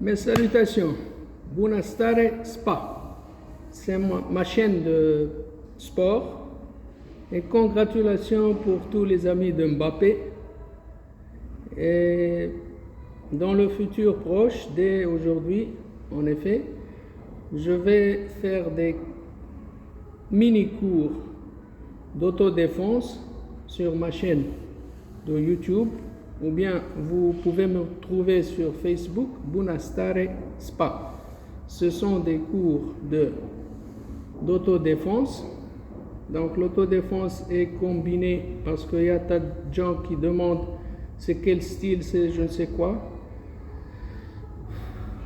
Mes salutations, Bunastare Spa, c'est ma chaîne de sport et congratulations pour tous les amis de Mbappé. Et dans le futur proche, dès aujourd'hui, en effet, je vais faire des mini-cours d'autodéfense sur ma chaîne de YouTube, ou bien vous pouvez me trouver sur Facebook, Bunastare Spa. Ce sont des cours d'autodéfense. Donc l'autodéfense est combinée parce qu'il y a tas de gens qui demandent c'est quel style, c'est je ne sais quoi.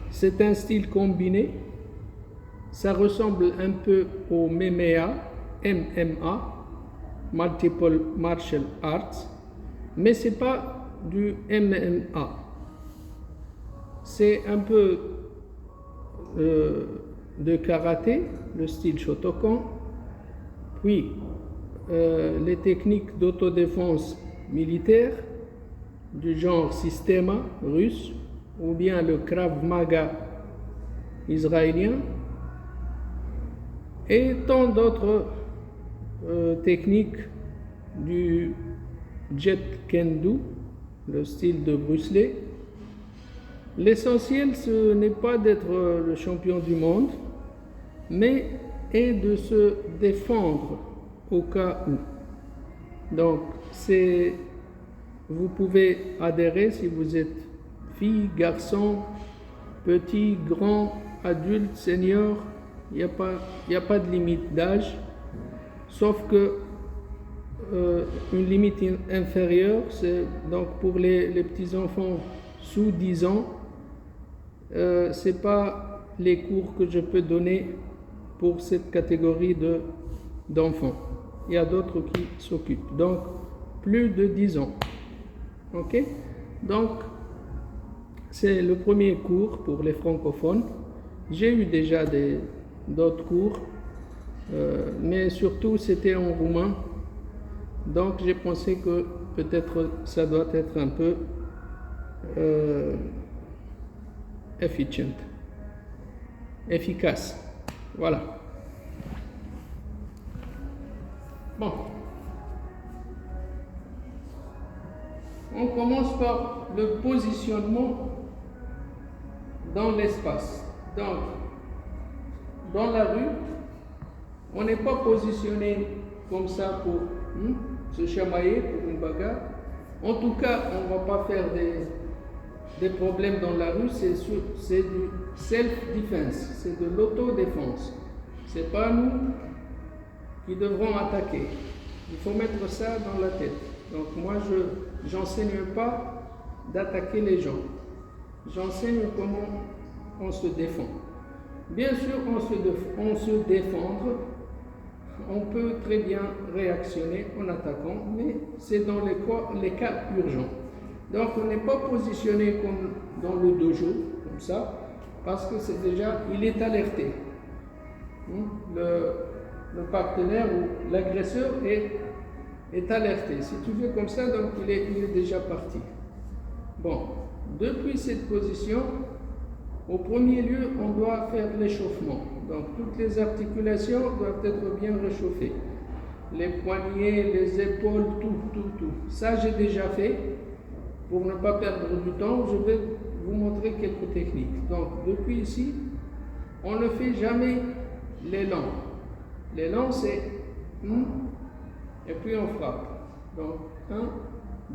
C'est un style combiné. Ça ressemble un peu au MMA, Multiple Martial Arts, mais c'est pas du MMA. C'est un peu de karaté, le style Shotokan, puis les techniques d'autodéfense militaire du genre Systema russe ou bien le Krav Maga israélien et tant d'autres techniques du Jet Kendo, le style de Bruce Lee. L'essentiel, ce n'est pas d'être le champion du monde, mais est de se défendre au cas où. Donc, vous pouvez adhérer si vous êtes fille, garçon, petit, grand, adulte, senior. Il n'y a pas de limite d'âge, sauf que une limite inférieure, c'est donc pour les petits-enfants sous 10 ans, ce n'est pas les cours que je peux donner pour cette catégorie d'enfants. Il y a d'autres qui s'occupent. Donc, plus de 10 ans. OK? Donc, c'est le premier cours pour les francophones. J'ai eu déjà d'autres cours, mais surtout c'était en roumain. Donc j'ai pensé que peut-être ça doit être un peu efficace. Voilà. Bon. On commence par le positionnement dans l'espace. Donc, dans la rue, on n'est pas positionné comme ça pour se chamailler pour une bagarre. En tout cas, on ne va pas faire des problèmes dans la rue, c'est du self-defense, c'est de l'autodéfense. Ce n'est pas nous qui devrons attaquer. Il faut mettre ça dans la tête. Donc moi, je n'enseigne pas d'attaquer les gens. J'enseigne comment on se défend. Bien sûr, on se défendre. On peut très bien réactionner en attaquant, mais c'est dans les cas urgents. Donc on n'est pas positionné comme dans le dojo, comme ça, parce que il est alerté. Le partenaire ou l'agresseur est alerté. Si tu fais comme ça, donc il est déjà parti. Bon, depuis cette position, au premier lieu, on doit faire l'échauffement. Donc, toutes les articulations doivent être bien réchauffées. Les poignets, les épaules, tout. Ça, j'ai déjà fait. Pour ne pas perdre du temps, je vais vous montrer quelques techniques. Donc, depuis ici, on ne fait jamais l'élan. L'élan, c'est et puis on frappe. Donc, 1,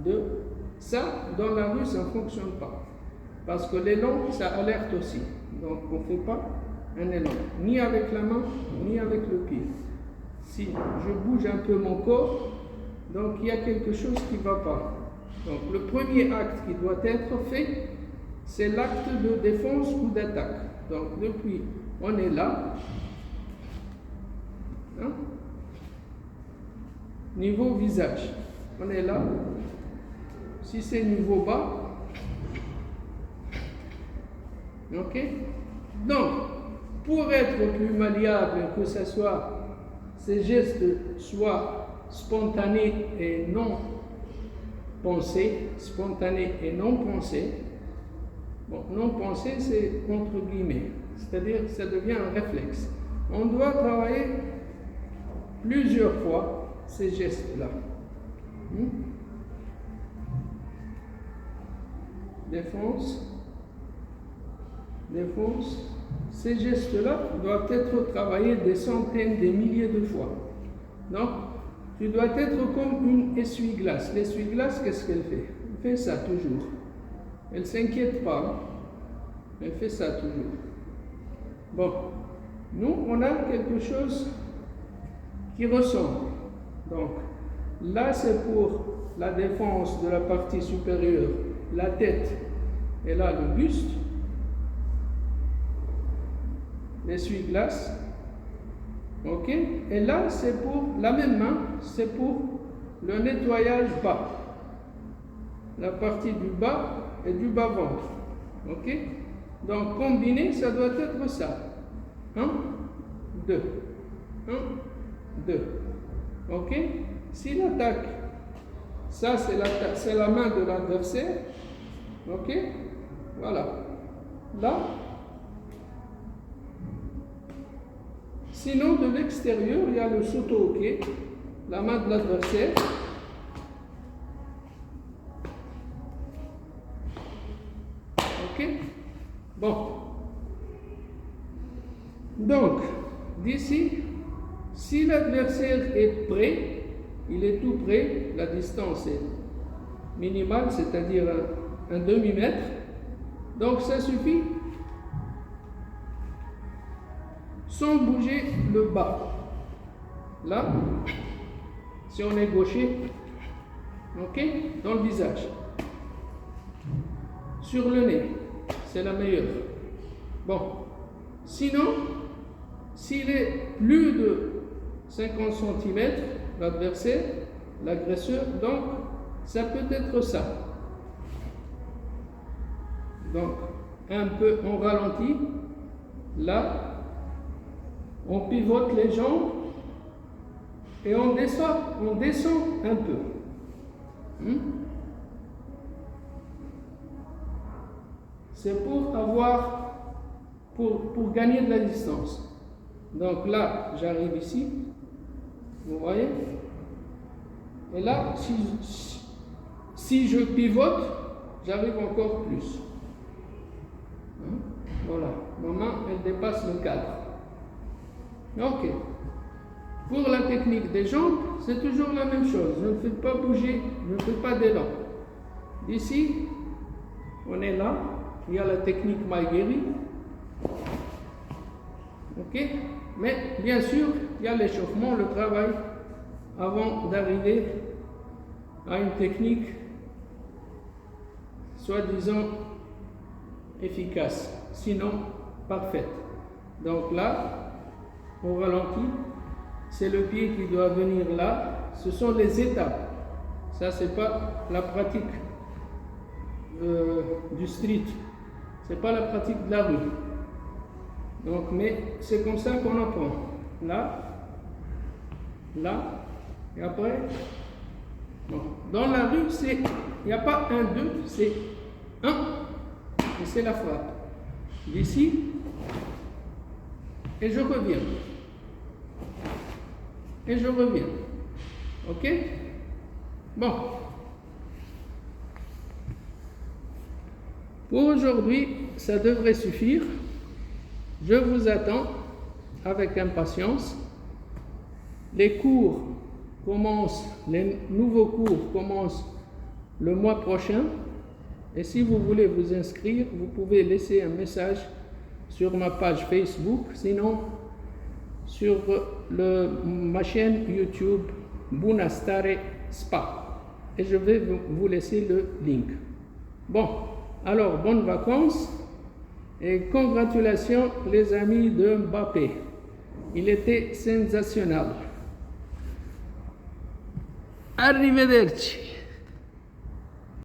2. Ça, dans la rue, ça ne fonctionne pas. Parce que l'élan, ça alerte aussi. Donc, on ne fait pas un élan, ni avec la main, ni avec le pied. Si je bouge un peu mon corps, donc il y a quelque chose qui ne va pas. Donc, le premier acte qui doit être fait, c'est l'acte de défense ou d'attaque. Donc, depuis, on est là. Niveau visage, on est là. Si c'est niveau bas, ok? Donc, pour être plus malléable, que ces gestes soient spontanés et non pensés, Bon, non penser, c'est entre guillemets, c'est-à-dire ça devient un réflexe. On doit travailler plusieurs fois ces gestes-là. Défonce, défonce. Ces gestes-là doivent être travaillés des centaines, des milliers de fois. Donc, tu dois être comme une essuie-glace. L'essuie-glace, qu'est-ce qu'elle fait? Elle fait ça toujours. Elle ne s'inquiète pas. Elle fait ça toujours. Bon, nous, on a quelque chose qui ressemble. Donc, là, c'est pour la défense de la partie supérieure, la tête, et là, le buste. L'essuie-glace. Ok? Et là, c'est pour la même main, c'est pour le nettoyage bas. La partie du bas et du bas-ventre. Ok? Donc, combiné, ça doit être ça. 1, 2. 1, 2. Ok? Si l'attaque, ça c'est la main de l'adversaire. Ok? Voilà. Là. Sinon, de l'extérieur, il y a le soto-ok, la main de l'adversaire. Ok? Bon. Donc, d'ici, si l'adversaire est prêt, il est tout près, la distance est minimale, c'est-à-dire un demi-mètre. Donc, ça suffit. Sans bouger le bas. Là, si on est gaucher, ok, dans le visage. Sur le nez, c'est la meilleure. Bon, sinon, s'il est plus de 50 cm, l'adversaire, l'agresseur, donc ça peut être ça. Donc, un peu on ralentit, là, on pivote les jambes et on descend un peu. C'est pour gagner de la distance. Donc là, j'arrive ici, vous voyez. Et là, si je pivote, j'arrive encore plus. Voilà, ma main, elle dépasse le cadre. Ok. Pour la technique des jambes, c'est toujours la même chose. Je ne fais pas bouger, je ne fais pas d'élan. D'ici, on est là. Il y a la technique Maïgeri. Ok. Mais bien sûr, il y a l'échauffement, le travail, avant d'arriver à une technique soi-disant efficace, sinon parfaite. Donc là, on ralentit, c'est le pied qui doit venir là, ce sont les étapes. Ça, c'est pas la pratique du street, c'est pas la pratique de la rue. Donc, mais c'est comme ça qu'on apprend. Là, là, et après, non. Dans la rue, il n'y a pas 1, 2, c'est 1, et c'est la frappe. D'ici, et je reviens. Et je reviens. Ok? Bon. Pour aujourd'hui, ça devrait suffire. Je vous attends avec impatience. Les cours commencent, les nouveaux cours commencent le mois prochain. Et si vous voulez vous inscrire, vous pouvez laisser un message sur ma page Facebook, sinon sur ma chaîne YouTube Bunastare Spa. Et je vais vous laisser le link. Bon, alors bonnes vacances et congratulations les amis de Mbappé. Il était sensationnel. Arrivederci.